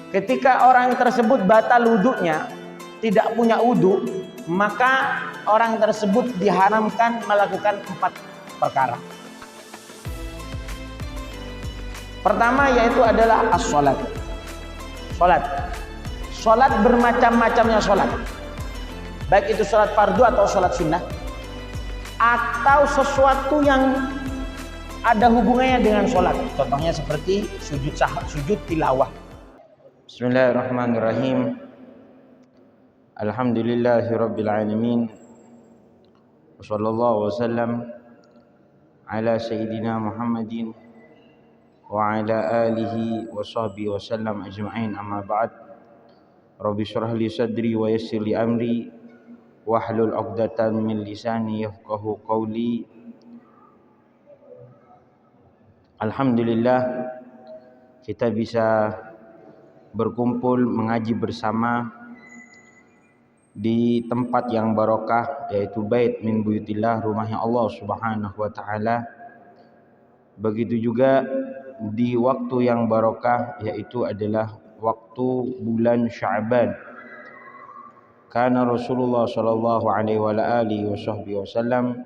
Ketika orang tersebut batal wudunya, tidak punya wudu, maka orang tersebut diharamkan melakukan 4 perkara. Pertama yaitu adalah as-sholat. Sholat bermacam-macamnya sholat. Baik itu sholat fardu atau sholat sunnah, atau sesuatu yang ada hubungannya dengan sholat. Contohnya seperti sujud tilawah. Bismillahirrahmanirrahim. Alhamdulillahirabbil alamin. Wassallallahu wasallam ala sayyidina Muhammadin wa ala alihi wa sahbihi wasallam ajma'in, amma ba'd. Rabbi shrah li sadri wa yassir li amri wahlul 'uqdatam min lisani yafqahu qawli. Alhamdulillah kita bisa berkumpul mengaji bersama di tempat yang barokah, yaitu bait min buyutillah, rumahnya Allah Subhanahu wa taala. Begitu juga di waktu yang barokah, yaitu adalah waktu bulan Sya'ban. Karena Rasulullah sallallahu alaihi wa alihi wasallam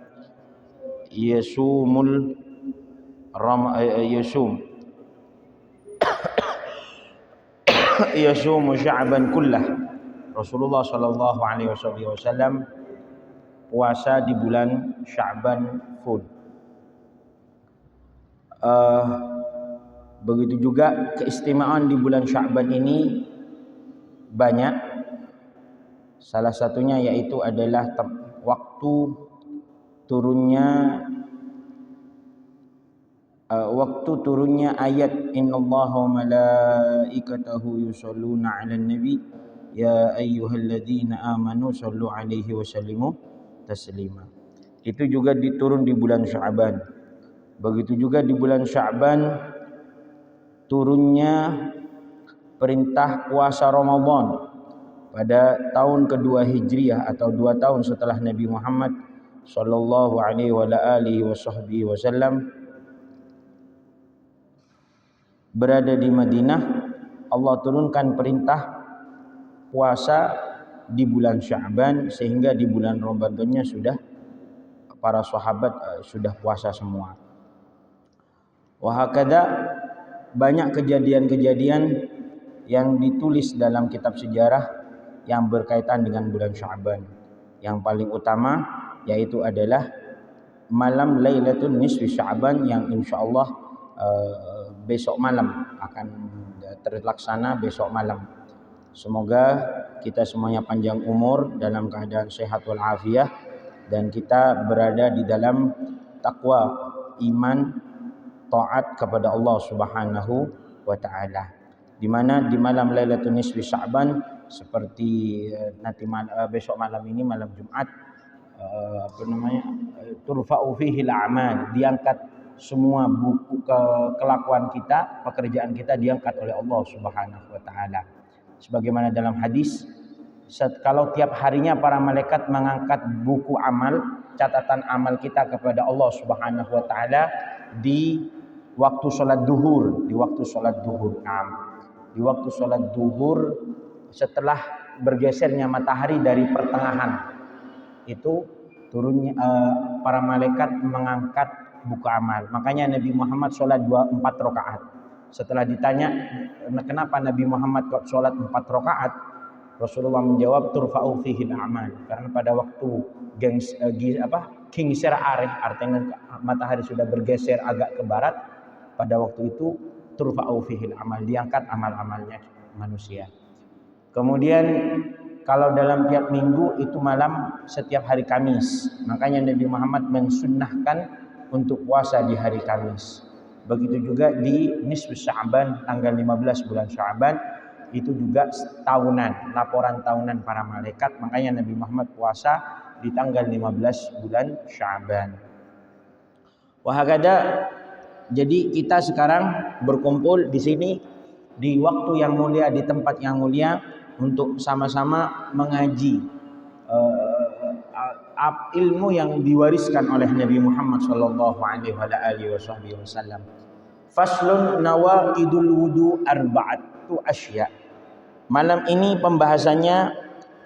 yasumu Sya'ban kullah. Rasulullah sallallahu alaihi wasallam puasa di bulan Sya'ban full. Begitu juga keistimewaan di bulan Sya'ban ini banyak. Salah satunya yaitu adalah waktu turunnya ayat innallaha wa malaikatahu yusholluna 'alan nabi ya ayyuhalladzina amanu shallu 'alaihi wa sallimu taslima. Itu juga diturun di bulan Sya'ban. Begitu juga di bulan Sya'ban turunnya perintah puasa Ramadan pada tahun kedua Hijriah atau 2 tahun setelah Nabi Muhammad sallallahu alaihi wa alihi wasallam berada di Madinah. Allah turunkan perintah puasa di bulan Sya'ban, sehingga di bulan Ramadannya sudah para sahabat sudah puasa semua. Wahakada banyak kejadian-kejadian yang ditulis dalam kitab sejarah yang berkaitan dengan bulan Sya'ban. Yang paling utama yaitu adalah malam Lailatul Nisfi Sya'ban yang insyaallah besok malam akan terlaksana besok malam. Semoga kita semuanya panjang umur dalam keadaan sehat wal afiah, dan kita berada di dalam takwa, iman, taat kepada Allah Subhanahu wa taala. Di mana di malam Lailatul Nisfi Sya'ban seperti nanti besok malam ini, malam Jumat, turfa'u fihi al-a'mal, diangkat semua buku kelakuan kita, pekerjaan kita diangkat oleh Allah Subhanahu wa taala. Sebagaimana dalam hadis, kalau tiap harinya para malaikat mengangkat buku amal, catatan amal kita kepada Allah Subhanahu wa taala di waktu sholat duhur, di waktu sholat duhur setelah bergesernya matahari dari pertengahan, itu turunnya para malaikat mengangkat buku amal. Makanya Nabi Muhammad sholat 4 rakaat. Setelah ditanya kenapa Nabi Muhammad kok sholat 4 rakaat, Rasulullah menjawab turfa'u fihi al-a'mal, karena pada waktu kingsir areh, artinya matahari sudah bergeser agak ke barat, pada waktu itu turfa'u fihi al-a'mal, diangkat amal-amalnya manusia. Kemudian kalau dalam tiap minggu itu malam setiap hari Kamis, makanya Nabi Muhammad mensunnahkan untuk puasa di hari Kamis. Begitu juga di Nisfu Sya'ban, tanggal 15 bulan Sya'ban, itu juga tahunan, laporan tahunan para malaikat. Makanya Nabi Muhammad puasa di tanggal 15 bulan Sya'ban. Wahakada, jadi kita sekarang berkumpul di sini di waktu yang mulia, di tempat yang mulia, untuk sama-sama mengaji ilmu yang diwariskan oleh Nabi Muhammad sallallahu alaihi wasallam. Faslun nawaqidul wudu arba'atu asya. Malam ini pembahasannya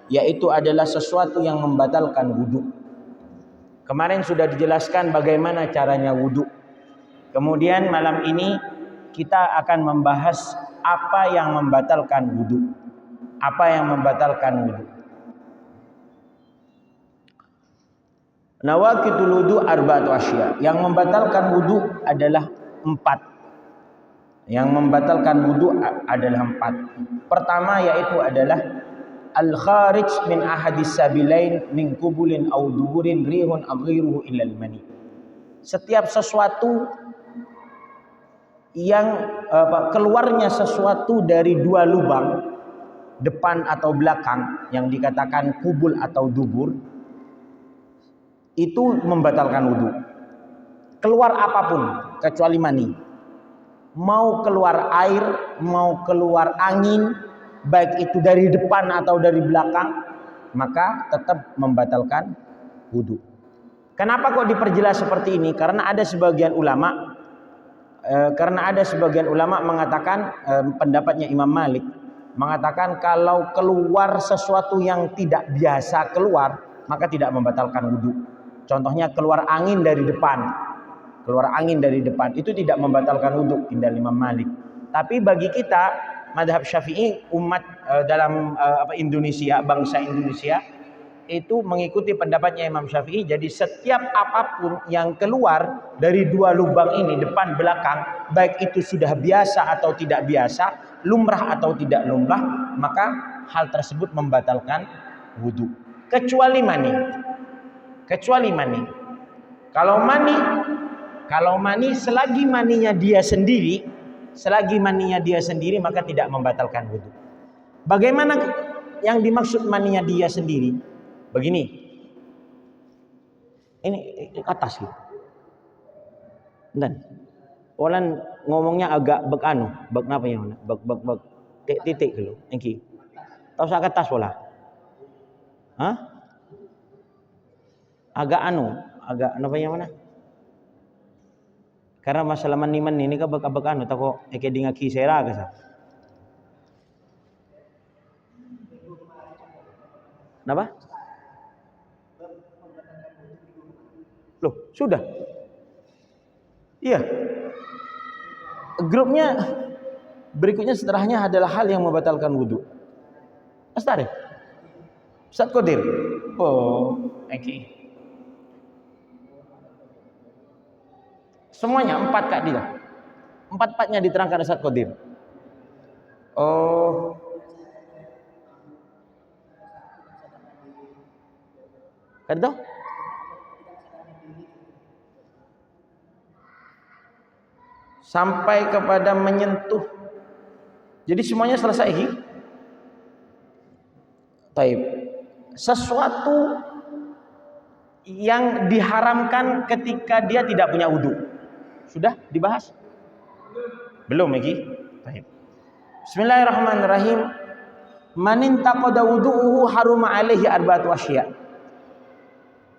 yaitu adalah sesuatu yang membatalkan wudu. Kemarin sudah dijelaskan bagaimana caranya wudu. Kemudian malam ini kita akan membahas apa yang membatalkan wudu. Apa yang membatalkan wudu? Nawaqidul wudu arba'atu asya. Yang membatalkan wudu adalah 4. Yang membatalkan wudu adalah 4. Pertama yaitu adalah al-kharij min ahadis sabilain min qubulin aw duburin rihun aghiruhu illal mani. Setiap sesuatu yang keluarnya sesuatu dari 2 lubang, depan atau belakang, yang dikatakan kubul atau dubur, itu membatalkan wudu. Keluar apapun kecuali mani. Mau keluar air, mau keluar angin, baik itu dari depan atau dari belakang, maka tetap membatalkan wudu. Kenapa kok diperjelas seperti ini? Karena ada sebagian ulama mengatakan, pendapatnya Imam Malik mengatakan kalau keluar sesuatu yang tidak biasa keluar, maka tidak membatalkan wudu. Contohnya keluar angin dari depan. Keluar angin dari depan itu tidak membatalkan wudu indah Imam Malik. Tapi bagi kita mazhab Syafi'i, umat dalam Indonesia, bangsa Indonesia, itu mengikuti pendapatnya Imam Syafi'i. Jadi setiap apapun yang keluar dari 2 lubang ini, depan belakang, baik itu sudah biasa atau tidak biasa, lumrah atau tidak lumrah, maka hal tersebut membatalkan wudu. Kecuali mani. Kecuali mani. Kalau mani selagi maninya dia sendiri maka tidak membatalkan wudu. Bagaimana yang dimaksud maninya dia sendiri? Begini. Ini atas gitu. Dan orang ngomongnya agak bek napa yang mana? Bek titik dulu. Engki. Tahu sak atas pola. Hah? Agak napa yang mana? Karena masalah maniman ini kan bek tako eke dinga kisera kasa. Kenapa? Loh, sudah. Iya. Grupnya berikutnya setelahnya adalah hal yang membatalkan wudu. Astare. Ustaz Qadir. Oh, oke. Semuanya 4 Kak dia. 4-4-nya diterangkan Ustaz Qadir. Oh. Kata? Sampai kepada menyentuh. Jadi semuanya selesai. Taib. Sesuatu yang diharamkan ketika dia tidak punya wudu. Sudah dibahas? Belum lagi? Baik. Bismillahirrahmanirrahim. Man intaqada wudu'uhu haruma alaihi arba'atu asya.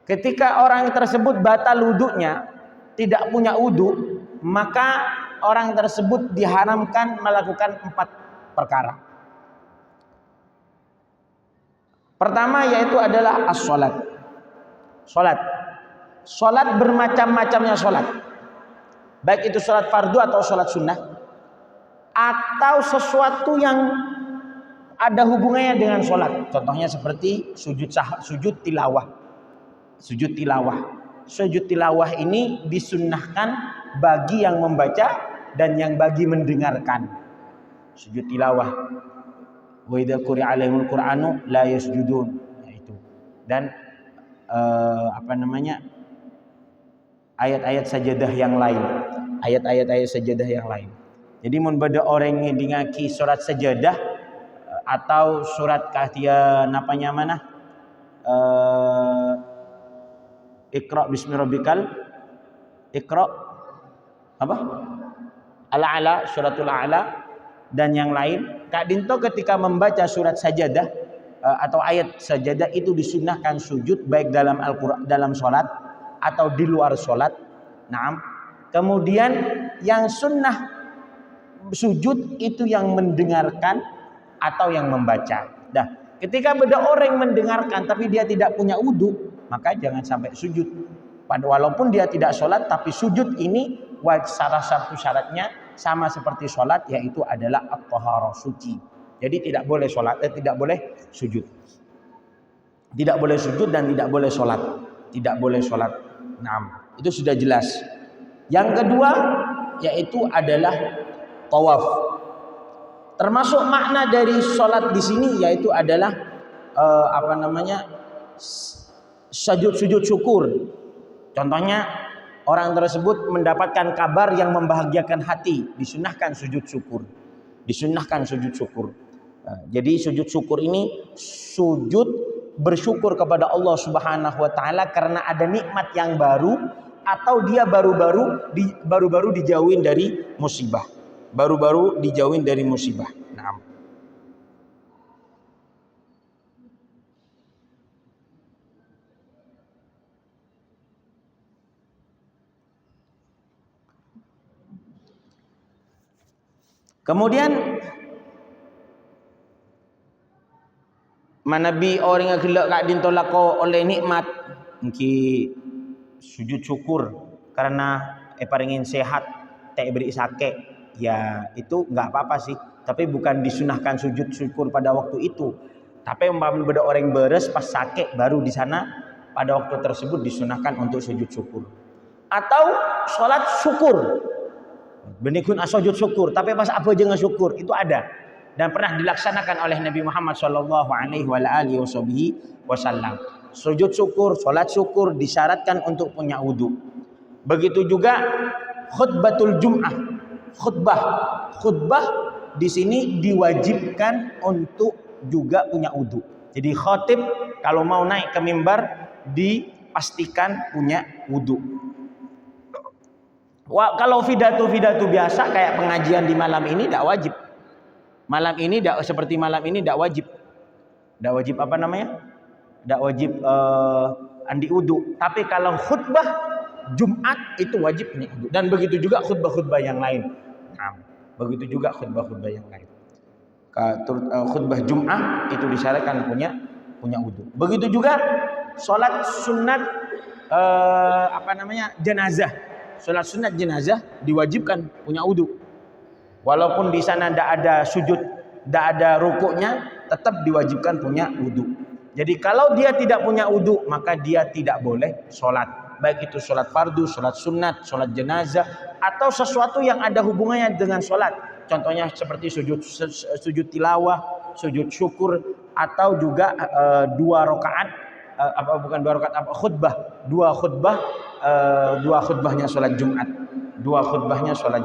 Ketika orang tersebut batal wudunya, tidak punya wudu, maka orang tersebut diharamkan melakukan 4 perkara. Pertama yaitu adalah as-salat. Salat bermacam-macamnya salat. Baik itu salat fardu atau salat sunnah, atau sesuatu yang ada hubungannya dengan salat. Contohnya seperti sujud tilawah. Sujud tilawah ini disunnahkan bagi yang membaca dan yang bagi mendengarkan. Sujud tilawah. Wa idza quri'a 'alaihimul Qur'anu la yasjudun. Itu. Dan ayat-ayat sajadah yang lain. Ayat-ayat sajadah yang lain. Jadi mun bada orang yang dingaki surat sajadah atau surat kahtia napanya mana? Iqra bismi rabbikal Iqra apa? Al-A'la, suratul A'la dan yang lain. Kak Dinto ketika membaca surat sajadah atau ayat sajadah itu disunnahkan sujud baik dalam Al-Qur'an, dalam salat atau di luar salat. Naam. Kemudian yang sunnah sujud itu yang mendengarkan atau yang membaca. Nah, ketika ada orang mendengarkan tapi dia tidak punya wudu, maka jangan sampai sujud. Walaupun dia tidak sholat, tapi sujud ini salah satu syaratnya sama seperti sholat, yaitu adalah at-taharah, suci. Jadi tidak boleh sholat, tidak boleh sujud. Tidak boleh sujud dan tidak boleh sholat. Tidak boleh sholat. Nah, itu sudah jelas. Yang kedua yaitu adalah tawaf. Termasuk makna dari sholat di sini yaitu adalah sujud syukur. Contohnya orang tersebut mendapatkan kabar yang membahagiakan hati, disunahkan sujud syukur. Disunahkan sujud syukur. Jadi sujud syukur ini sujud bersyukur kepada Allah Subhanahu wa taala karena ada nikmat yang baru atau dia baru-baru dijauhin dari musibah. Baru-baru dijauhin dari musibah. Nah. Kemudian manabi orang yang gelak kak dintolako oleh nikmat mungkin sujud syukur karena paringin sehat tak beri sakit, ya itu nggak apa-apa sih, tapi bukan disunahkan sujud syukur pada waktu itu. Tapi umpamanya beda orang beres pas sakit baru di sana pada waktu tersebut disunahkan untuk sujud syukur. Atau sholat syukur, benikun sujud syukur, tapi pas apa aja nggak syukur, itu ada dan pernah dilaksanakan oleh Nabi Muhammad Shallallahu Alaihi Wasallam. Sujud syukur, sholat syukur disyaratkan untuk punya wudu. Begitu juga khutbatul Jum'ah, khutbah di sini diwajibkan untuk juga punya wudu. Jadi khatib kalau mau naik ke mimbar dipastikan punya wudu. Kalau pidato biasa kayak pengajian di malam ini tidak wajib. Seperti malam ini tidak wajib. Tidak wajib apa namanya? Tidak wajib andi wudu. Tapi kalau khutbah Jumat itu wajib punya wudu. Dan begitu juga khutbah-khutbah yang lain. Nah, begitu juga khutbah-khutbah yang lain. Khutbah Jumat itu disyaratkan punya wudu. Begitu juga sholat sunat jenazah. Sholat sunat jenazah diwajibkan punya wudu. Walaupun di sana tidak ada sujud, tidak ada rukuknya, tetap diwajibkan punya wudu. Jadi kalau dia tidak punya wudu, maka dia tidak boleh sholat. Baik itu sholat fardu, sholat sunat, sholat jenazah, atau sesuatu yang ada hubungannya dengan sholat. Contohnya seperti sujud tilawah, sujud syukur, atau juga dua khutbahnya sholat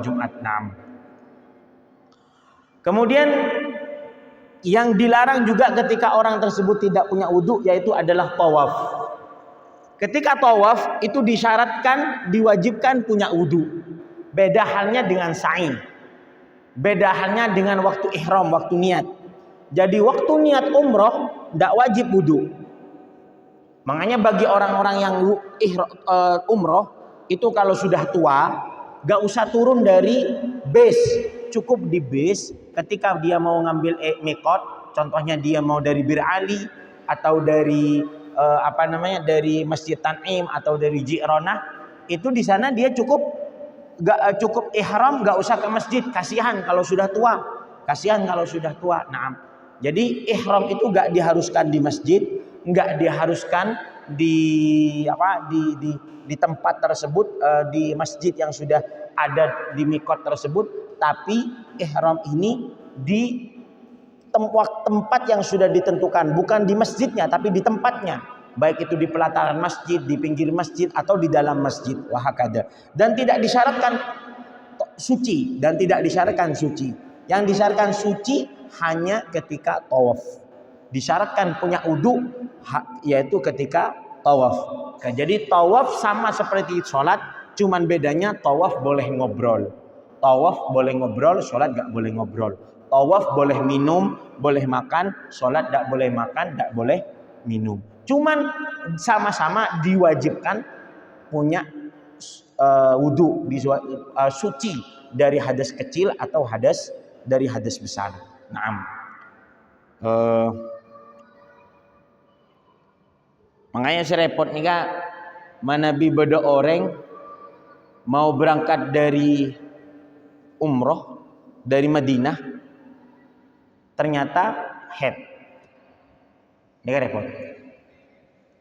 Jumat. Nah. Kemudian yang dilarang juga ketika orang tersebut tidak punya wudu yaitu adalah tawaf. Ketika tawaf itu disyaratkan, diwajibkan punya wudu. Beda halnya dengan sa'i. Beda halnya dengan waktu ihram, waktu niat. Jadi waktu niat umroh tidak wajib wudu. Makanya bagi orang-orang yang umroh itu kalau sudah tua gak usah turun dari base, cukup di base. Ketika dia mau ngambil mikot, contohnya dia mau dari Bir Ali atau dari dari Masjid Tan'im atau dari Ji'ronah, itu di sana dia cukup ihram, gak usah ke masjid. Kasihan kalau sudah tua. Nah, jadi ihram itu gak diharuskan di masjid, gak diharuskan di tempat tersebut, di masjid yang sudah ada di mikot tersebut. Tapi ihram ini di tempat yang sudah ditentukan, bukan di masjidnya tapi di tempatnya, baik itu di pelataran masjid, di pinggir masjid atau di dalam masjid, wahakada. Dan tidak disyaratkan suci. Yang disyaratkan suci hanya ketika tawaf. Disyaratkan punya wudu yaitu ketika tawaf. Jadi tawaf sama seperti sholat, cuman bedanya tawaf boleh ngobrol. Sholat gak boleh ngobrol. Tawaf boleh minum, boleh makan. Sholat gak boleh makan, gak boleh minum. Cuman sama-sama diwajibkan punya wudu, suci dari hadas kecil atau dari hadas besar. Naam. Makanya serepot nih Kak, manabi beda orang mau berangkat dari umroh dari Madinah, ternyata head. Ini repot.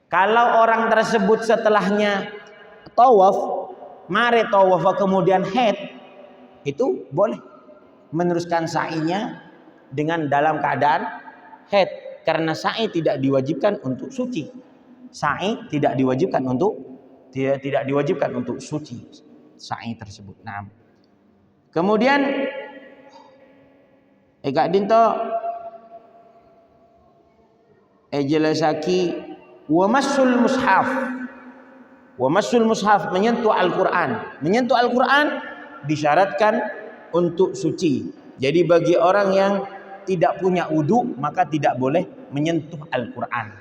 Kalau orang tersebut setelahnya tawaf, mare tawaf kemudian head, itu boleh meneruskan sa'inya dengan dalam keadaan head, karena sa'i tidak diwajibkan untuk suci. Sa'i tidak diwajibkan untuk suci sa'i tersebut. Nah, kemudian Kak Dinto jelasaki wa massul mushaf menyentuh Al-Qur'an. Menyentuh Al-Qur'an disyaratkan untuk suci. Jadi bagi orang yang tidak punya wudu maka tidak boleh menyentuh Al-Qur'an.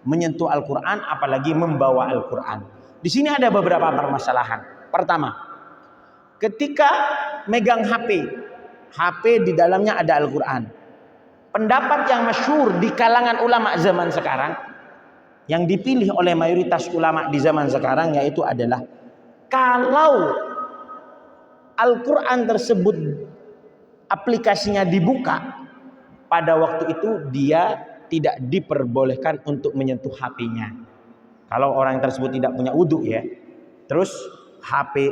Menyentuh Al-Qur'an apalagi membawa Al-Qur'an. Di sini ada beberapa permasalahan. Pertama, ketika megang HP di dalamnya ada Al-Qur'an. Pendapat yang masyhur di kalangan ulama zaman sekarang, yang dipilih oleh mayoritas ulama di zaman sekarang, yaitu adalah kalau Al-Qur'an tersebut aplikasinya dibuka, pada waktu itu dia tidak diperbolehkan untuk menyentuh HP-nya. Kalau orang tersebut tidak punya wudu ya. Terus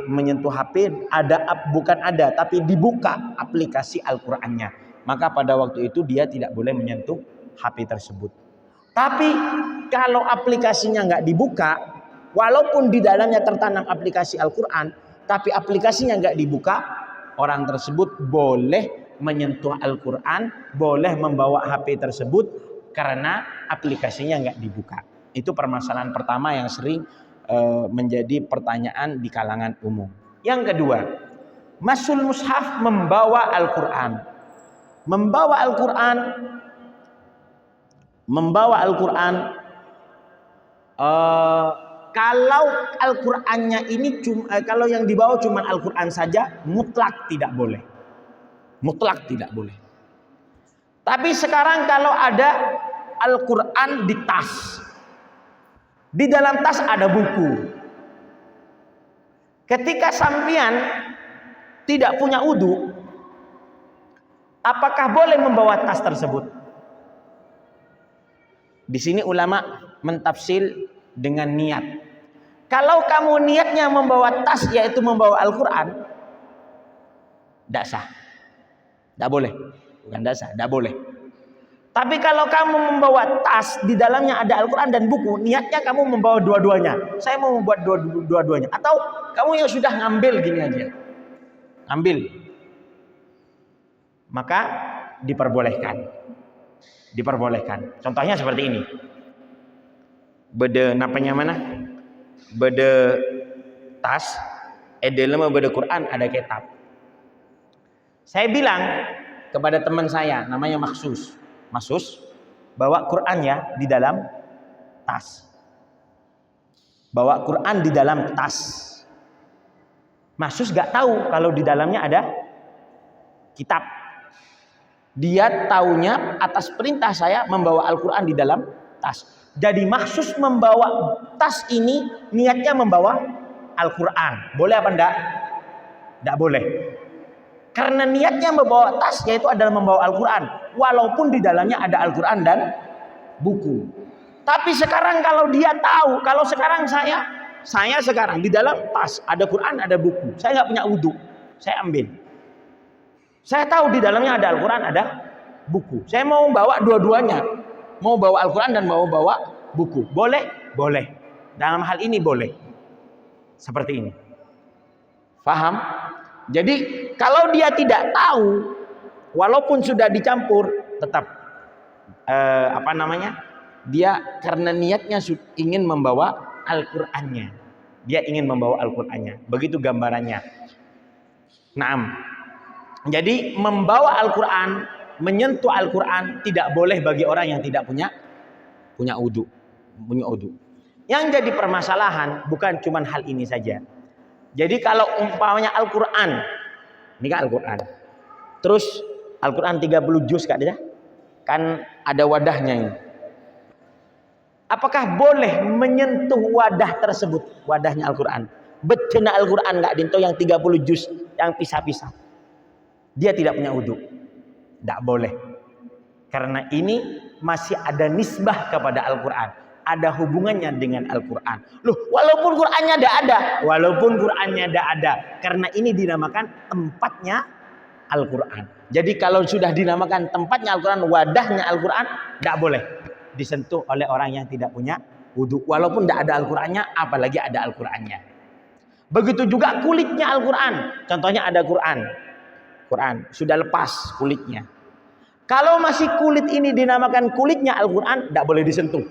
menyentuh HP tapi dibuka aplikasi Al-Qur'annya. Maka pada waktu itu dia tidak boleh menyentuh HP tersebut. Tapi kalau aplikasinya nggak dibuka, walaupun di dalamnya tertanam aplikasi Al-Qur'an, tapi aplikasinya nggak dibuka, orang tersebut boleh menyentuh Al-Qur'an, boleh membawa HP tersebut karena aplikasinya nggak dibuka. Itu permasalahan pertama yang sering menjadi pertanyaan di kalangan umum. Yang kedua, masul mushaf, membawa Al-Qur'an. Membawa Al-Qur'an kalau Al-Qur'annya ini kalau yang dibawa cuma Al-Qur'an saja, mutlak tidak boleh. Mutlak tidak boleh. Tapi sekarang kalau ada Al-Qur'an di tas, di dalam tas ada buku. Ketika sampean tidak punya wudu, apakah boleh membawa tas tersebut? Di sini ulama mentafsir dengan niat. Kalau kamu niatnya membawa tas, yaitu membawa Al-Qur'an, tidak sah. Tidak boleh. Bukan tidak sah, tidak boleh. Tapi kalau kamu membawa tas, di dalamnya ada Al-Qur'an dan buku, niatnya kamu membawa dua-duanya. Saya mau membuat dua-duanya. Atau kamu yang sudah ngambil gini aja. Ambil. Maka diperbolehkan. Contohnya seperti ini. Beda napanya mana? Beda tas, dalam beda Quran ada kitab. Saya bilang kepada teman saya namanya Maksus, bawa Quran ya di dalam tas. Bawa Quran di dalam tas. Maksus gak tahu kalau di dalamnya ada kitab. Dia taunya atas perintah saya membawa Al-Quran di dalam tas. Jadi Maksus membawa tas ini niatnya membawa Al-Quran. Boleh apa enggak? Enggak boleh. Karena niatnya membawa tas yaitu adalah membawa Al-Quran. Walaupun di dalamnya ada Al-Quran dan buku. Tapi sekarang kalau dia tahu, kalau sekarang saya sekarang di dalam tas ada Quran, ada buku. Saya nggak punya wudu, saya ambil. Saya tahu di dalamnya ada Al-Quran, ada buku. Saya mau bawa dua-duanya. Mau bawa Al-Quran dan mau bawa buku. Boleh? Boleh. Dalam hal ini boleh. Seperti ini. Faham? Jadi kalau dia tidak tahu, walaupun sudah dicampur, tetap dia karena niatnya ingin membawa Al-Qur'annya. Dia ingin membawa Al-Qur'annya. Begitu gambarannya. Naam. Jadi membawa Al-Qur'an, menyentuh Al-Qur'an tidak boleh bagi orang yang tidak punya wudu. Yang jadi permasalahan bukan cuma hal ini saja. Jadi kalau umpamanya Al-Qur'an, ini kan Al-Qur'an. Terus Al-Qur'an 30 juz Kak dia. Kan ada wadahnya ini. Apakah boleh menyentuh wadah tersebut? Wadahnya Al-Quran. Becena Al-Quran nggak dinto yang 30 juz, yang pisah-pisah. Dia tidak punya wudhu. Tidak boleh. Karena ini masih ada nisbah kepada Al-Quran. Ada hubungannya dengan Al-Quran. Loh, walaupun Qurannya tidak ada. Walaupun Qurannya tidak ada. Karena ini dinamakan tempatnya Al-Quran. Jadi kalau sudah dinamakan tempatnya Al-Quran, wadahnya Al-Quran, tidak boleh disentuh oleh orang yang tidak punya wudhu. Walaupun tidak ada Al-Qurannya, apalagi ada Al-Qurannya. Begitu juga kulitnya Al-Quran. Contohnya ada Quran sudah lepas kulitnya. Kalau masih kulit ini dinamakan kulitnya Al-Quran, tidak boleh disentuh.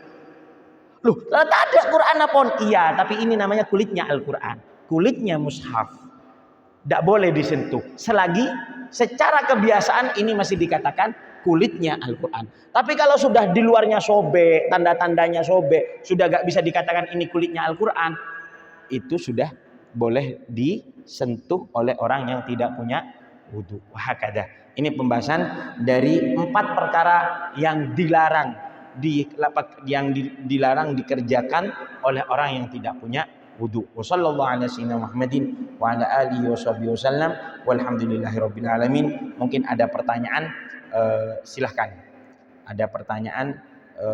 Loh, tak ada Quran apa? Iya, tapi ini namanya kulitnya Al-Quran. Kulitnya mushaf. Tidak boleh disentuh. Selagi secara kebiasaan ini masih dikatakan kulitnya Al-Quran. Tapi kalau sudah di luarnya sobek, tanda-tandanya sobek, sudah gak bisa dikatakan ini kulitnya Al-Quran, itu sudah boleh disentuh oleh orang yang tidak punya wudhu. Wahakada. Ini pembahasan dari 4 perkara yang dilarang dikerjakan oleh orang yang tidak punya wudhu. Wassallallahu ala sayyidina Muhammadin wa ala alihi wasallam walhamdulillahirabbil alamin. Mungkin ada pertanyaan, silahkan. Ada pertanyaan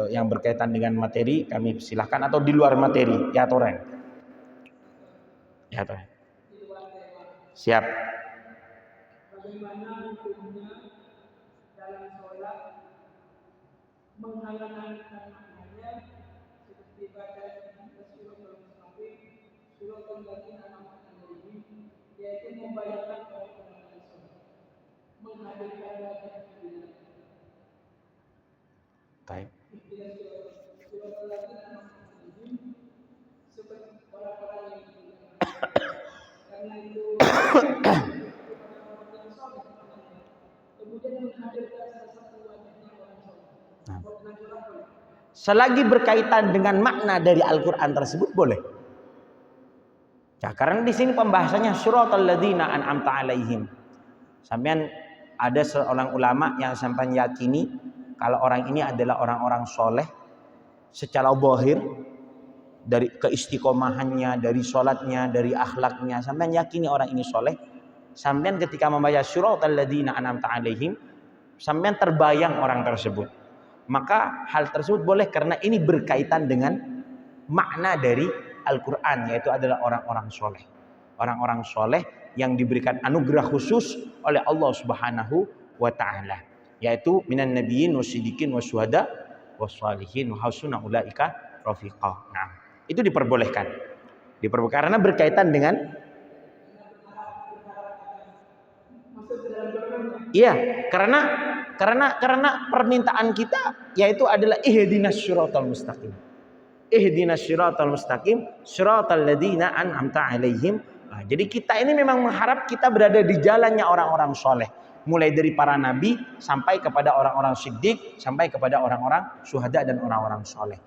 yang berkaitan dengan materi, kami silahkan, atau di luar materi, ya Toren. Ya Toren. Siap. Bagaimana hukumnya dalam sholat menghalalkan maknanya seperti baca suratul mustaqim, suratul ladzina an'amta 'alaihim, yaitu membayangkan orang-orang yang sholat, menghadirkan wajah Allah. Baik. Suratul ladzina an'amta 'alaihim seperti orang-orang yang karena itu selagi berkaitan dengan makna dari Al-Quran tersebut boleh. Ya, karena di sini pembahasannya suratul ladzina an'amta 'alaihim. Sampean ada seorang ulama yang sampean yakini kalau orang ini adalah orang-orang soleh secara zahir, dari keistiqomahannya, dari sholatnya, dari akhlaknya, sampean yakini orang ini soleh. Sampean ketika membaca suratul ladzina an'amta 'alaihim, sampean terbayang orang tersebut. Maka hal tersebut boleh karena ini berkaitan dengan makna dari Al-Quran, yaitu adalah orang-orang soleh. Orang-orang soleh yang diberikan anugerah khusus oleh Allah Subhanahu wa Ta'ala, yaitu minan nabiyyin wasiddiqin wasyuhada wassalihin wa hasuna ulaika rafiqa. Nah, itu diperbolehkan. Karena berkaitan dengan karena permintaan kita yaitu adalah ihdinas syiratal mustaqim. Ihdinas syiratal mustaqim, syiratal ladzina an'amta 'alaihim. Nah, jadi kita ini memang mengharap kita berada di jalannya orang-orang soleh, mulai dari para nabi sampai kepada orang-orang siddiq, sampai kepada orang-orang syuhada dan orang-orang soleh.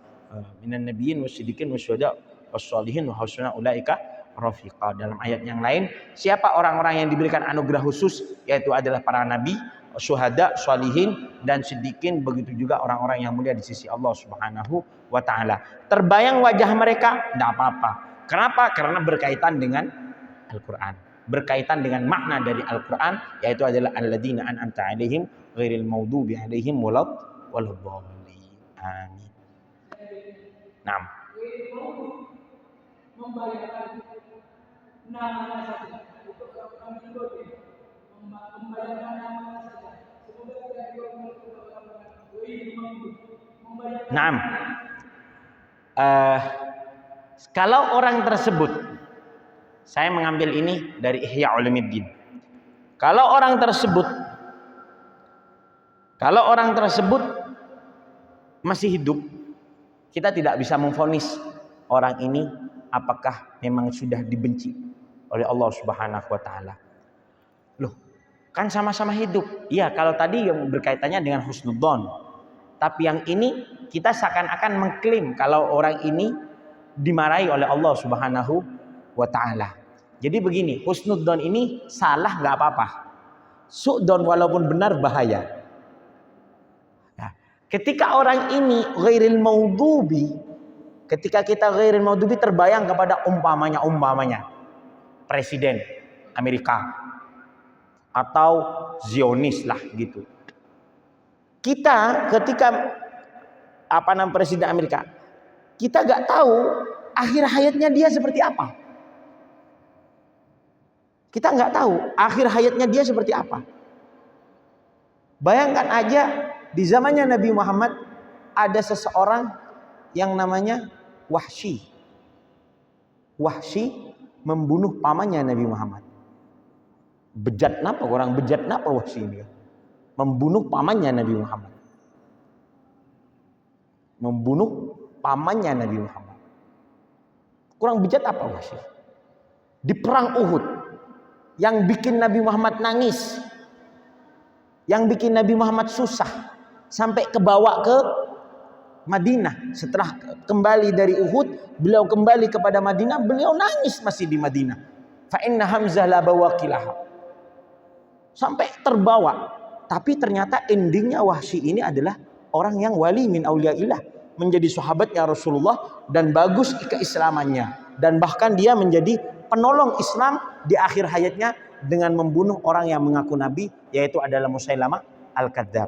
Minan nabiyyin wasiddiqin wasyuhada wassalihin wa hasuna ulaika rafiqa. Dalam ayat yang lain, siapa orang-orang yang diberikan anugerah khusus, yaitu adalah para nabi, syuhada, sholihin, dan siddiqin. Begitu juga orang-orang yang mulia di sisi Allah Subhanahu wa Ta'ala. Terbayang wajah mereka, tidak apa-apa. Kenapa? Karena berkaitan dengan Al-Quran, berkaitan dengan makna dari Al-Quran, yaitu adalah alladzina an'amta 'alaihim ghairil maghdubi 'alaihim waladdallin. Amin. Naam. Membayangkan namanya saja untuk orang Indonesia, membayangkan namanya saja. Semoga tidak orang Naam. Kalau orang tersebut, saya mengambil ini dari Ihya Ulumuddin. Kalau orang tersebut masih hidup, kita tidak bisa memvonis orang ini apakah memang sudah dibenci oleh Allah Subhanahu wa Ta'ala. Loh, kan sama-sama hidup. Iya, kalau tadi yang berkaitannya dengan husnudzon. Tapi yang ini kita seakan-akan mengklaim kalau orang ini dimarahi oleh Allah Subhanahu wa Ta'ala. Jadi begini, husnudzon ini salah nggak apa-apa. Su'dzon walaupun benar bahaya. Nah, Ketika orang ini ghairil maudhubi, ketika kita ghairil maudhubi terbayang kepada umpamanya presiden Amerika atau Zionis lah gitu. Kita ketika presiden Amerika, kita nggak tahu akhir hayatnya dia seperti apa. Kita nggak tahu akhir hayatnya dia seperti apa. Bayangkan aja di zamannya Nabi Muhammad ada seseorang yang namanya Wahsy. Wahsy membunuh pamannya Nabi Muhammad. Bejat napa orang bejat napa Wahsy ini? Membunuh pamannya Nabi Muhammad. Membunuh pamannya Nabi Muhammad. Kurang bejat apa Wahsy? Di perang Uhud yang bikin Nabi Muhammad nangis, yang bikin Nabi Muhammad susah sampai kebawa ke Madinah. Setelah kembali dari Uhud, beliau kembali kepada Madinah, beliau nangis masih di Madinah. Fa inna Hamzah la bawaqilah. Sampai terbawa. Tapi ternyata endingnya Wahsy ini adalah orang yang wali min auliyaillah, menjadi sahabatnya Rasulullah dan bagus keislamannya, dan bahkan dia menjadi penolong Islam di akhir hayatnya dengan membunuh orang yang mengaku nabi, yaitu adalah Musailamah al-Kadzdzab.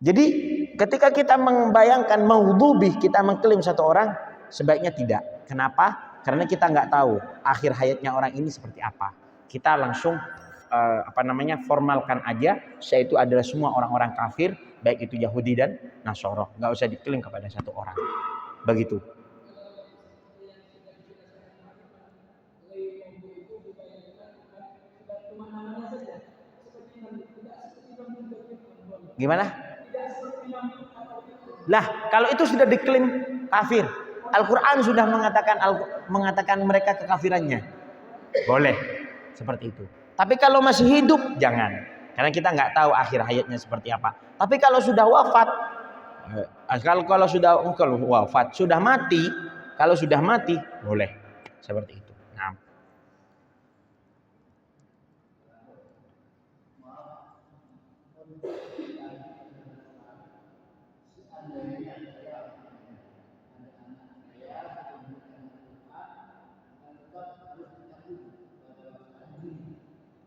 Jadi ketika kita membayangkan maudhubi, kita mengklaim satu orang, sebaiknya tidak. Kenapa? Karena kita nggak tahu akhir hayatnya orang ini seperti apa. Kita langsung formalkan aja, yaitu adalah semua orang-orang kafir, baik itu Yahudi dan Nasara. Nggak usah diklaim kepada satu orang. Begitu. Gimana? Lah, kalau itu sudah diklaim kafir, Al-Quran sudah mengatakan mereka kekafirannya. Boleh seperti itu. Tapi kalau masih hidup, jangan. Karena kita nggak tahu akhir hayatnya seperti apa. Tapi kalau sudah wafat, kalau sudah mati, boleh seperti itu. Nah.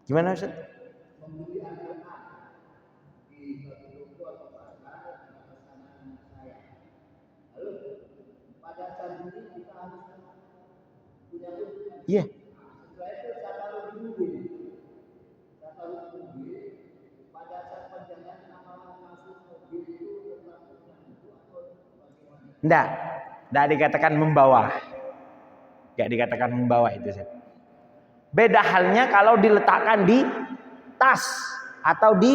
Gimana Ustaz? Iya. Enggak dikatakan membawa. Enggak dikatakan membawa itu Ustaz. Beda halnya kalau diletakkan di tas atau di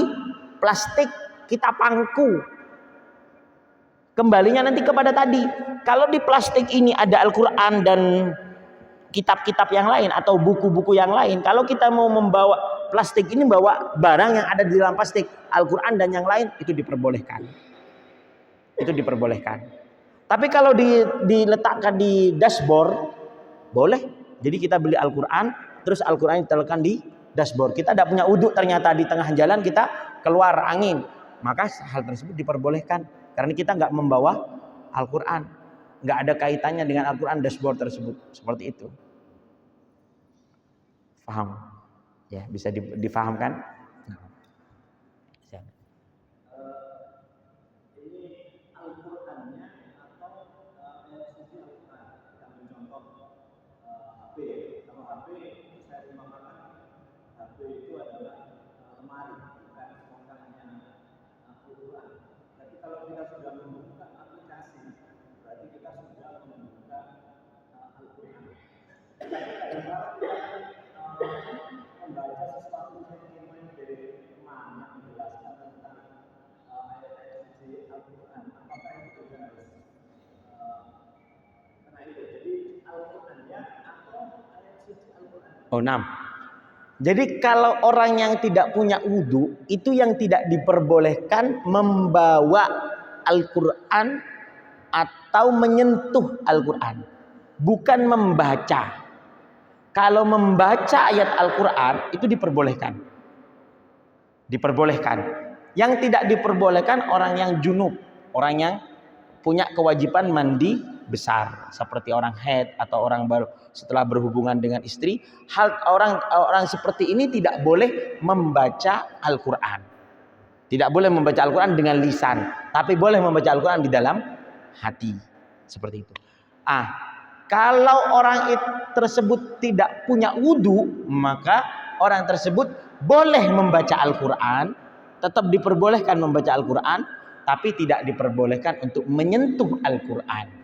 plastik kita pangku. Kembalinya nanti kepada tadi. Kalau di plastik ini ada Al-Quran dan kitab-kitab yang lain atau buku-buku yang lain. Kalau kita mau membawa plastik ini, bawa barang yang ada di dalam plastik, Al-Quran dan yang lain, itu diperbolehkan. Itu diperbolehkan. Tapi kalau diletakkan di dashboard, boleh. Jadi kita beli Al-Quran, terus Al-Quran ditelekan di dashboard. Kita tidak punya uduk, ternyata di tengah jalan kita keluar angin. Maka hal tersebut diperbolehkan. Karena kita nggak membawa Al-Quran. Nggak ada kaitannya dengan Al-Quran dashboard tersebut. Seperti itu. Paham? Ya, bisa difahamkan? Oh, 6. Jadi kalau orang yang tidak punya wudu, itu yang tidak diperbolehkan membawa Al-Quran atau menyentuh Al-Quran. Bukan membaca. Kalau membaca ayat Al-Quran itu diperbolehkan. Diperbolehkan. Yang tidak diperbolehkan orang yang junub, orang yang punya kewajiban mandi besar, seperti orang haid atau orang baru setelah berhubungan dengan istri. Hal orang seperti ini tidak boleh membaca Al-Quran. Tidak boleh membaca Al-Quran dengan lisan, tapi boleh membaca Al-Quran di dalam hati. Seperti itu. Kalau orang tersebut tidak punya wudu, maka orang tersebut boleh membaca Al-Quran, tetap diperbolehkan membaca Al-Quran, tapi tidak diperbolehkan untuk menyentuh Al-Quran.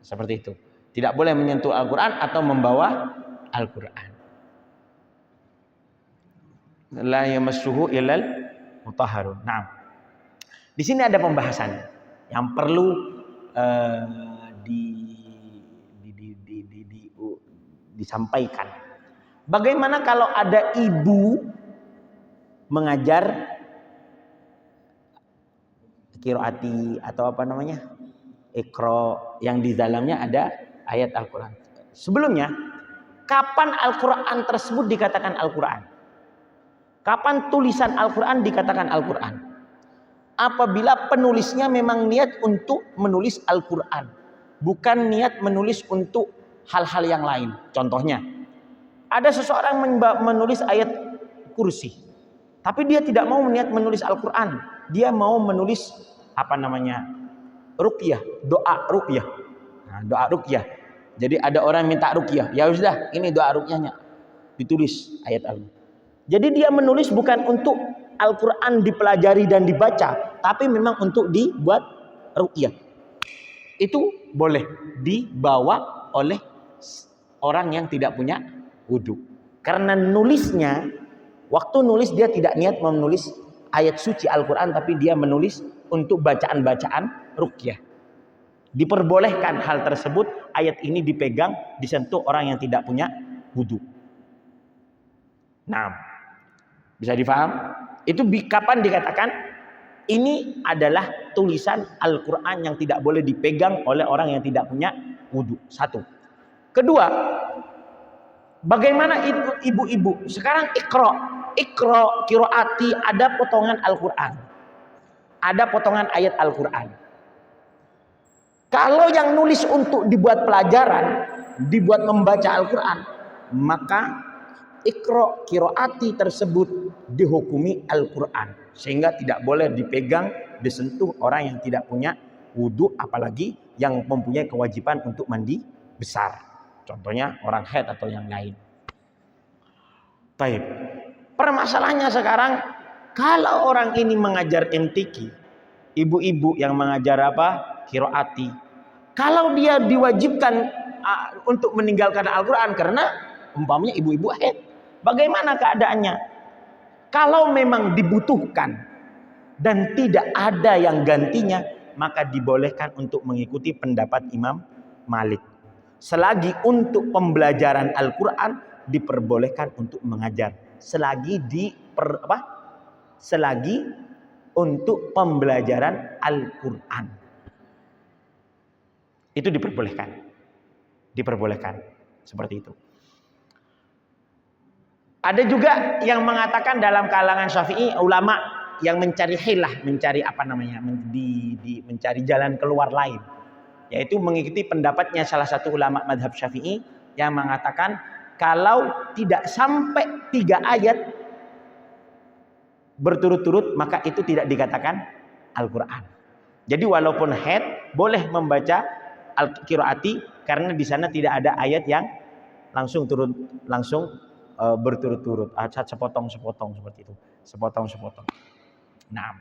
Seperti itu. Tidak boleh menyentuh Al-Quran atau membawa Al-Quran. La yamassuhu illal mutahharun. Nah, di sini ada pembahasan yang perlu disampaikan. Bagaimana kalau ada ibu mengajar qiraati atau apa namanya? Iqra yang di dalamnya ada ayat Al-Qur'an. Sebelumnya, kapan Al-Qur'an tersebut dikatakan Al-Qur'an? Kapan tulisan Al-Qur'an dikatakan Al-Qur'an? Apabila penulisnya memang niat untuk menulis Al-Qur'an, bukan niat menulis untuk hal-hal yang lain. Contohnya, ada seseorang menulis ayat kursi, tapi dia tidak mau niat menulis Al-Qur'an. Dia mau menulis apa namanya? Ruqyah, doa ruqyah. Nah, doa ruqyah. Jadi ada orang minta ruqyah, ya sudah, ini doa ruqyahnya. Ditulis ayat Al-Qur'an. Jadi dia menulis bukan untuk Al-Qur'an dipelajari dan dibaca, tapi memang untuk dibuat ruqyah. Itu boleh dibawa oleh orang yang tidak punya wudu. Karena nulisnya, waktu nulis dia tidak niat menulis ayat suci Al-Qur'an, tapi dia menulis untuk bacaan-bacaan ruqyah. Diperbolehkan hal tersebut, ayat ini dipegang, disentuh orang yang tidak punya wudu. Nah, bisa difaham? Itu kapan dikatakan ini adalah tulisan Al-Quran yang tidak boleh dipegang oleh orang yang tidak punya wudu. Satu. Kedua, bagaimana ibu-ibu? Sekarang Iqra qiraati, ada potongan Al-Quran. Ada potongan ayat Al-Quran. Kalau yang nulis untuk dibuat pelajaran, dibuat membaca Al-Quran, maka Iqra qiraati tersebut dihukumi Al-Quran. Sehingga tidak boleh dipegang, disentuh orang yang tidak punya wudu, apalagi yang mempunyai kewajiban untuk mandi besar. Contohnya orang haid atau yang lain. Baik. Permasalahannya sekarang, kalau orang ini mengajar MTQ, ibu-ibu yang mengajar apa? Qiraati. Kalau dia diwajibkan untuk meninggalkan Al-Quran karena umpamanya ibu-ibu haid, bagaimana keadaannya? Kalau memang dibutuhkan dan tidak ada yang gantinya, maka dibolehkan untuk mengikuti pendapat Imam Malik. Selagi untuk pembelajaran Al-Quran diperbolehkan untuk mengajar. Selagi untuk pembelajaran Al-Quran itu diperbolehkan seperti itu. Ada juga yang mengatakan dalam kalangan Syafi'i, ulama yang mencari hilah, mencari mencari jalan keluar lain, yaitu mengikuti pendapatnya salah satu ulama madhab Syafi'i yang mengatakan kalau tidak sampai 3 ayat berturut-turut maka itu tidak dikatakan Al-Quran. Jadi walaupun haid boleh membaca Al-Qiraati karena di sana tidak ada ayat yang langsung berturut-turut, sepotong-sepotong seperti itu, sepotong-sepotong. Nah,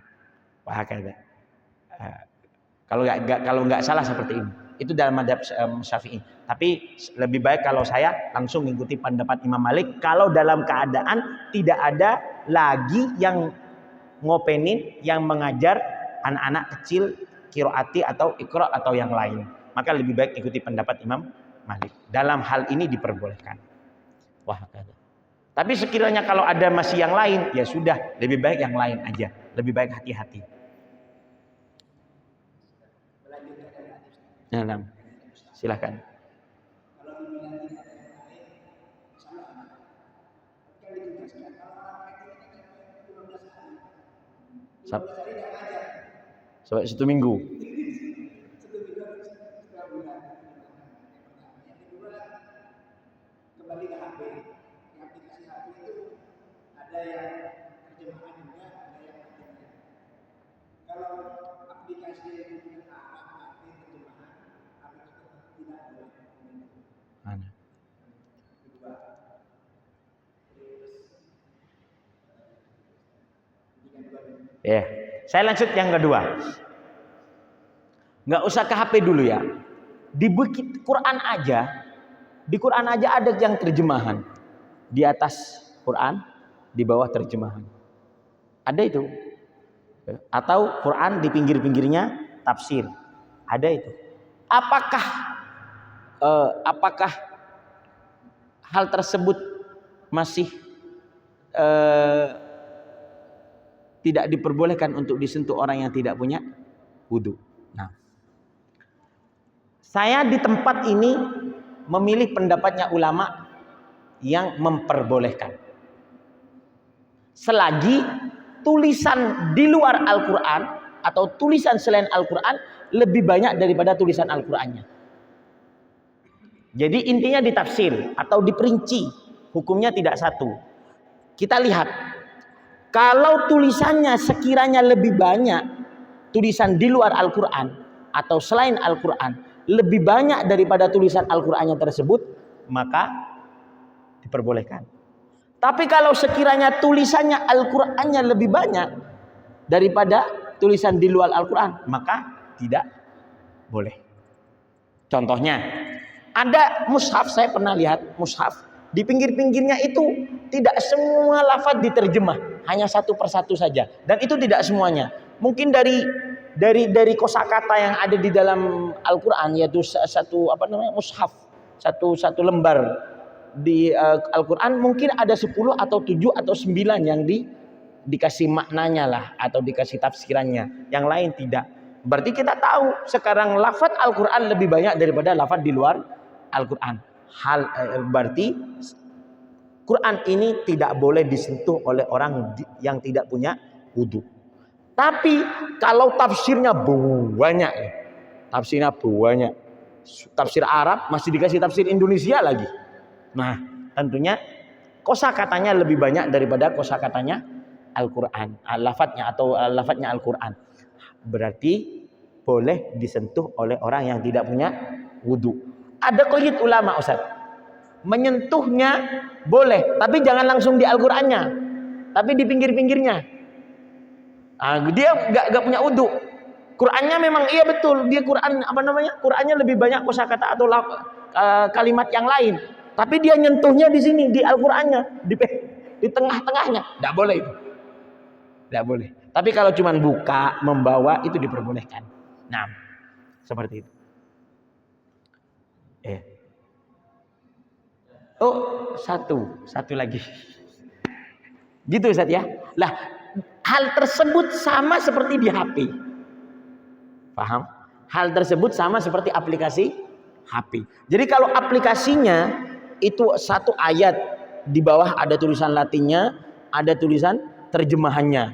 wahakadha. Kalau nggak salah seperti ini. Itu dalam madhab Syafi'i. Tapi lebih baik kalau saya langsung mengikuti pendapat Imam Malik kalau dalam keadaan tidak ada lagi yang ngopenin, yang mengajar anak-anak kecil qiraati atau Iqra atau yang lain. Maka lebih baik ikuti pendapat Imam Malik. Dalam hal ini diperbolehkan. Wahakadha. Tapi sekiranya kalau ada masih yang lain, ya sudah, lebih baik yang lain aja. Lebih baik hati-hati. Nah, silakan. Sampai 1 minggu. Kembali ke HP. Di aplikasi HP itu ada yang terjemahan juga, ada yang terjemahan. Kalau aplikasi itu punya arti terjemahan, aplikasi tidak boleh. Mana? Kedua, Ya, saya lanjut yang kedua. Nggak usah ke HP dulu ya. Di Quran aja, di Quran aja ada yang terjemahan. Di atas Quran, di bawah terjemahan. Ada itu. Atau Quran di pinggir-pinggirnya tafsir. Ada itu. Apakah hal tersebut masih tidak diperbolehkan untuk disentuh orang yang tidak punya wudu? Nah, saya di tempat ini memilih pendapatnya ulama yang memperbolehkan. Selagi tulisan di luar Al-Quran atau tulisan selain Al-Quran lebih banyak daripada tulisan Al-Qurannya. Jadi intinya ditafsir atau diperinci, hukumnya tidak satu. Kita lihat, kalau tulisannya sekiranya lebih banyak tulisan di luar Al-Quran atau selain Al-Quran lebih banyak daripada tulisan Al-Qurannya tersebut, maka diperbolehkan. Tapi kalau sekiranya tulisannya Al-Qurannya lebih banyak daripada tulisan di luar Al-Quran, maka tidak boleh. Contohnya, ada mushaf, saya pernah lihat mushaf, di pinggir-pinggirnya itu tidak semua lafaz diterjemah, hanya satu persatu saja. Dan itu tidak semuanya. Mungkin dari kosakata yang ada di dalam Al-Quran, yaitu mushaf, satu lembar di Al-Quran, mungkin ada 10 atau 7 atau 9 yang dikasih maknanya lah, atau dikasih tafsirannya, yang lain tidak. Berarti kita tahu sekarang lafaz Al-Quran lebih banyak daripada lafaz di luar Al-Quran. Berarti Quran ini tidak boleh disentuh oleh orang yang tidak punya wudu. Tapi kalau tafsirnya banyak, tafsir Arab masih dikasih tafsir Indonesia lagi. Nah, tentunya kosakatanya lebih banyak daripada kosakatanya Al-Quran, lafadznya Al-Quran. Berarti boleh disentuh oleh orang yang tidak punya wudu. Ada qaid ulama, Ustaz. Menyentuhnya boleh, tapi jangan langsung di Al-Qurannya, tapi di pinggir-pinggirnya. Dia nggak punya wudu. Qurannya memang iya betul, dia Qurannya lebih banyak kosakata atau kalimat yang lain. Tapi dia nyentuhnya di sini, di Al-Qurannya, di tengah-tengahnya. Tidak boleh itu. Tidak boleh. Tapi kalau cuma buka, membawa, itu diperbolehkan. Nah, seperti itu. Satu lagi. Gitu Ustaz ya. Lah, hal tersebut sama seperti di HP. Paham? Hal tersebut sama seperti aplikasi HP. Jadi kalau aplikasinya itu satu ayat, di bawah ada tulisan Latinnya, ada tulisan terjemahannya.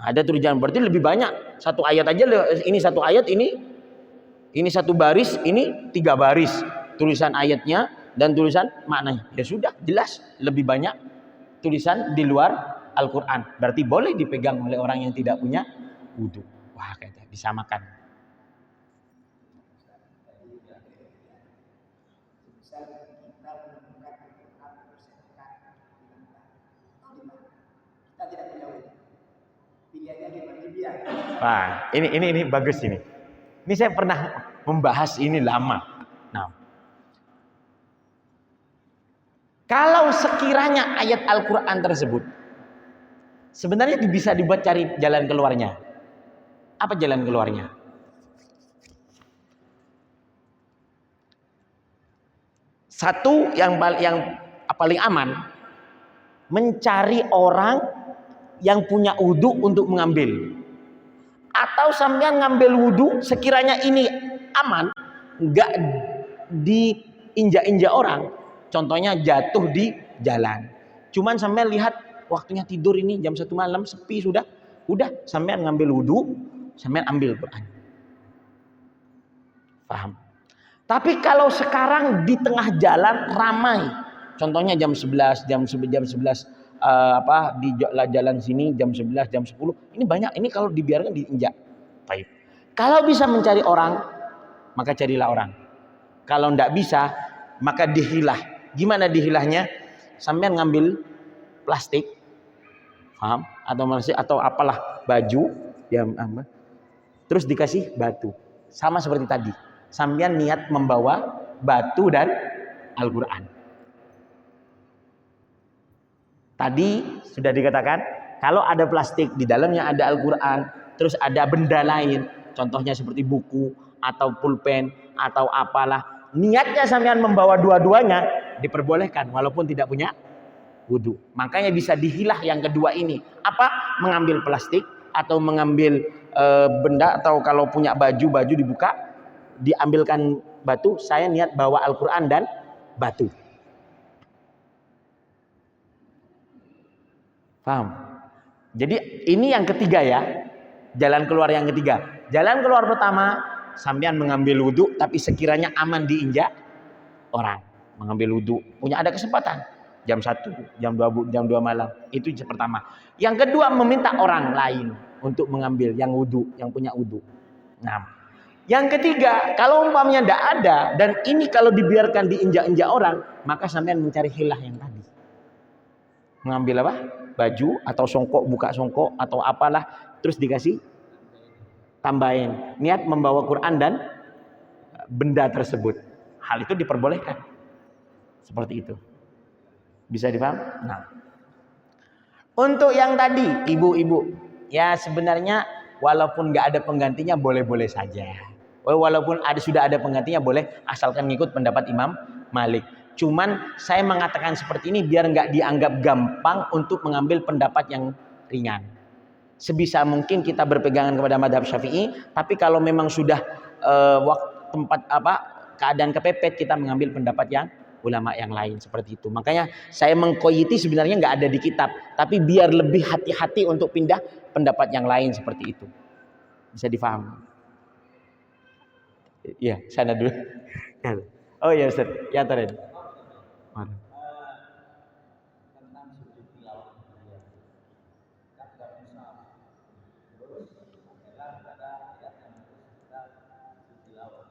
Ada tulisan, berarti lebih banyak. Satu ayat aja, ini satu ayat, ini satu baris, ini 3 baris. Tulisan ayatnya dan tulisan maknanya. Ya sudah, jelas lebih banyak tulisan di luar Al-Quran. Berarti boleh dipegang oleh orang yang tidak punya wudu. Wah, kayaknya disamakan. Wah, ini bagus ini. Ini saya pernah membahas ini lama. Nah, kalau sekiranya ayat Al-Quran tersebut sebenarnya bisa dibuat cari jalan keluarnya. Apa jalan keluarnya? Satu yang paling aman, mencari orang yang punya wudu untuk mengambil. Atau sampean ngambil wudu, sekiranya ini aman, nggak diinjak-injak orang. Contohnya jatuh di jalan. Cuman sampean lihat waktunya tidur ini jam 1 malam, sepi sudah. Udah, sampean ngambil wudu, sampean ambil Quran. Paham? Tapi kalau sekarang di tengah jalan ramai, contohnya jam 11, jam 11 di jalan sini jam 11, jam 10, ini banyak. Ini kalau dibiarkan diinjak. Baik. Kalau bisa mencari orang, maka carilah orang. Kalau enggak bisa, maka dihilah. Gimana dihilahnya? Sampean ngambil plastik, paham? Atau apalah, baju, ya, terus dikasih batu. Sama seperti tadi. Sampean niat membawa batu dan Al-Quran. Tadi sudah dikatakan, kalau ada plastik, di dalamnya ada Al-Quran, terus ada benda lain, contohnya seperti buku, atau pulpen, atau apalah, niatnya sampean membawa dua-duanya, diperbolehkan, walaupun tidak punya wudu. Makanya bisa dihilah yang kedua ini. Apa? Mengambil plastik, atau mengambil benda, atau kalau punya baju dibuka, diambilkan batu, saya niat bawa Al-Quran dan batu. Paham? Jadi ini yang ketiga ya. Jalan keluar yang ketiga. Jalan keluar pertama, sampean mengambil wudu tapi sekiranya aman diinjak orang. Mengambil wudu, punya ada kesempatan. Jam 1, jam 2 malam. Itu yang pertama. Yang kedua, meminta orang lain untuk mengambil yang wudu, yang punya wudu. Nah, yang ketiga, kalau umpamanya tidak ada dan ini kalau dibiarkan diinjak-injak orang, maka sampean mencari hilah yang tadi. Mengambil apa? Baju atau songkok, buka songkok atau apalah, terus dikasih tambahin. Niat membawa Quran dan benda tersebut. Hal itu diperbolehkan. Seperti itu. Bisa dipaham? Nah. Untuk yang tadi, ibu-ibu, ya sebenarnya walaupun nggak ada penggantinya boleh-boleh saja. Walaupun sudah ada penggantinya boleh, asalkan ngikut pendapat Imam Malik. Cuman saya mengatakan seperti ini biar nggak dianggap gampang untuk mengambil pendapat yang ringan. Sebisa mungkin kita berpegangan kepada madhab Syafi'i, tapi kalau memang sudah keadaan kepepet, kita mengambil pendapat yang ulama yang lain seperti itu. Makanya saya mengkoyiti sebenarnya nggak ada di kitab, tapi biar lebih hati-hati untuk pindah pendapat yang lain seperti itu. Bisa difahami? Iya, sana dulu. Oh ya Ustaz, ya Taren. Tentang sujud tilawah kan nggak bisa terus adalah pada ayat yang kita sujud tilawah.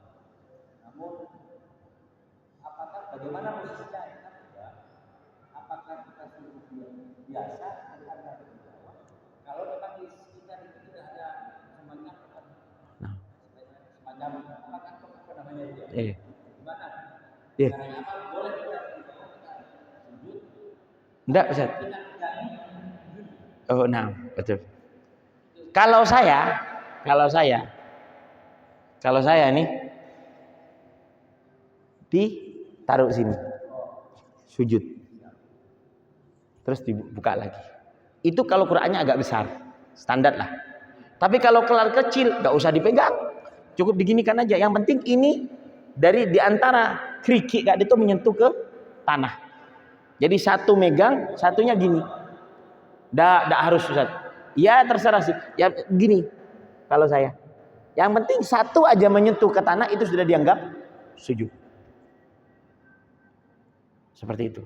Namun apakah bagaimana posisinya enak juga? Apakah kita sujud biasa atau ada tilawah? Kalau memang di sekitar itu tidak ada semacam apa namanya dia? Gimana? Caranya apa? Boleh kita sujud? Enggak, Ustaz. Oh, nah, betul. Kalau saya nih ditaruh sini. Sujud. Terus dibuka lagi. Itu kalau Qur'annya agak besar, standar lah. Tapi kalau kelar kecil, nggak usah dipegang. Cukup diginikan aja. Yang penting ini dari diantara kerikil gak itu menyentuh ke tanah. Jadi satu megang, satunya gini. Nggak harus Ustaz. Ya terserah sih. Ya gini. Kalau saya. Yang penting satu aja menyentuh ke tanah itu sudah dianggap sujud. Seperti itu.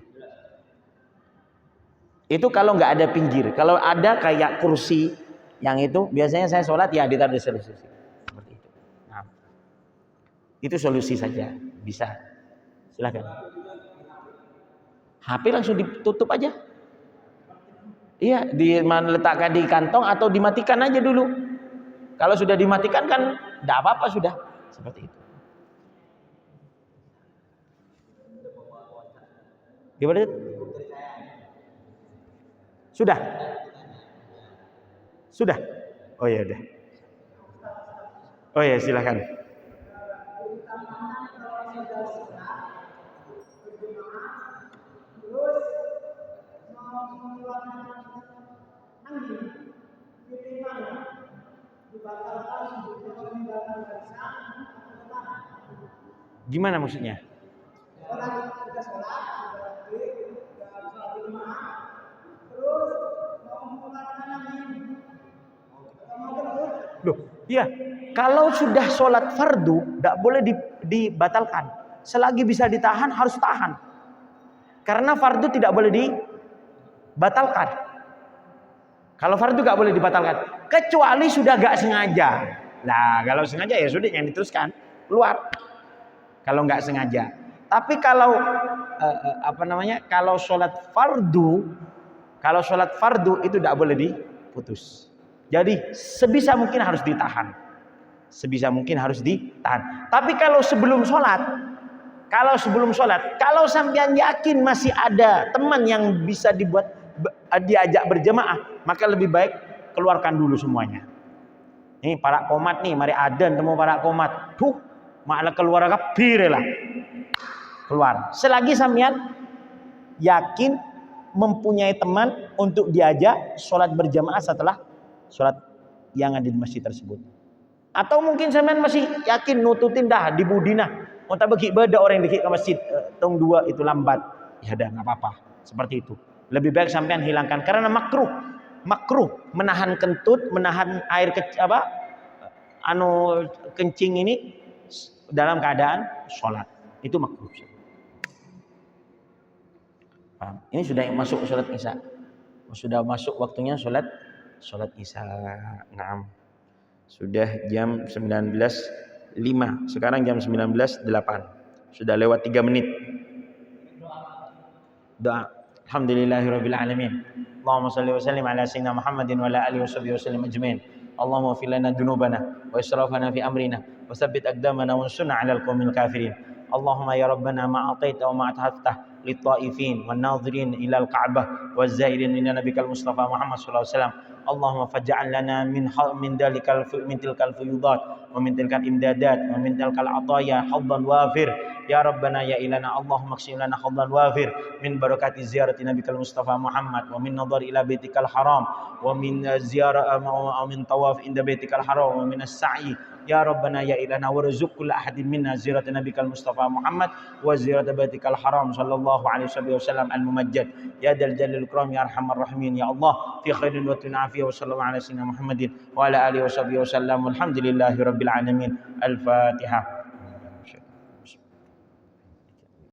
Itu kalau nggak ada pinggir. Kalau ada kayak kursi yang itu, biasanya saya sholat ya ditaruh di solusi. Seperti itu. Nah, itu solusi saja. Bisa. Silakan. HP langsung ditutup aja. Iya, letakkan di kantong atau dimatikan aja dulu. Kalau sudah dimatikan kan enggak apa-apa sudah. Seperti itu. Gimana? Sudah? Sudah? Oh ya udah. Oh ya silakan. Gimana maksudnya? Ya, kalau sudah sholat fardu, tidak boleh dibatalkan. Selagi bisa ditahan, harus tahan. Karena fardu tidak boleh dibatalkan. Kalau fardu tidak boleh dibatalkan. Kecuali sudah gak sengaja. Nah, kalau sengaja ya sudah, yang diteruskan. Keluar. Kalau nggak sengaja. Tapi kalau kalau sholat fardu itu tidak boleh diputus. Jadi sebisa mungkin harus ditahan. Tapi kalau sebelum sholat, kalau sampean yakin masih ada teman yang bisa diajak berjamaah, maka lebih baik keluarkan dulu semuanya. Nih para komat nih, mari adzan temu para komat. Malah keluar kabir lah. Keluar. Selagi sampean yakin mempunyai teman untuk diajak sholat berjamaah setelah sholat yang ada di masjid tersebut. Atau mungkin sampean masih yakin nututin dah di budina. Mau tak bagi beda orang yang dikit ke masjid tong 2 itu lambat. Ya udah nggak apa-apa. Seperti itu. Lebih baik sampean hilangkan karena makruh menahan kentut, menahan air kencing ini dalam keadaan sholat. Itu makruh. Ini sudah masuk sholat isya. Sudah masuk waktunya sholat isya. Naam. Sudah jam 19.05. Sekarang jam 19.08. Sudah lewat 3 menit. Doa. Alhamdulillahirabbil alamin. Allahumma shalli wa sallim ala sayyidina Muhammadin wa ala alihi wa sallam ajmain. Allahumma ighfir lana dhunubana wa israfana fi amrina wa tsabbit aqdamana wansurna 'alal qaumil kafirin. Allahumma ya rabbana ma ataita wa ma athaftah lit-ta'ifin wan nadhirin ila al-Ka'bah waz-zairin ila nabikal Mustafa Muhammad sallallahu alaihi wasallam. Allahumma faj'al lana min tilkal fuyudat wa min tilkal imdadat wa min tilkal ataya haddan wafir ya rabbana ya ilana. Allahumma qsim lana haddan wafir min barakati ziyarati nabikal Mustafa Muhammad wa min nadhar ila baitikal haram wa min ziyarah wa min tawaf inda baitikal haram wa min as-sa'i ya rabbana ya ilana warzuq kull ahadin minna ziyarata nabikal Mustafa Muhammad wa ziyarata baitikal haram sallallahu alaihi wasallam al-mumajjad ya dal jalil ikram ya arhamar rahimin ya Allah fi khairin wa afiyah wa sallallahu ala sayyidina Muhammadin wa ala alihi wa sahbihi wasallam. Alhamdulillahi rabbil alamin. Al-Fatihah.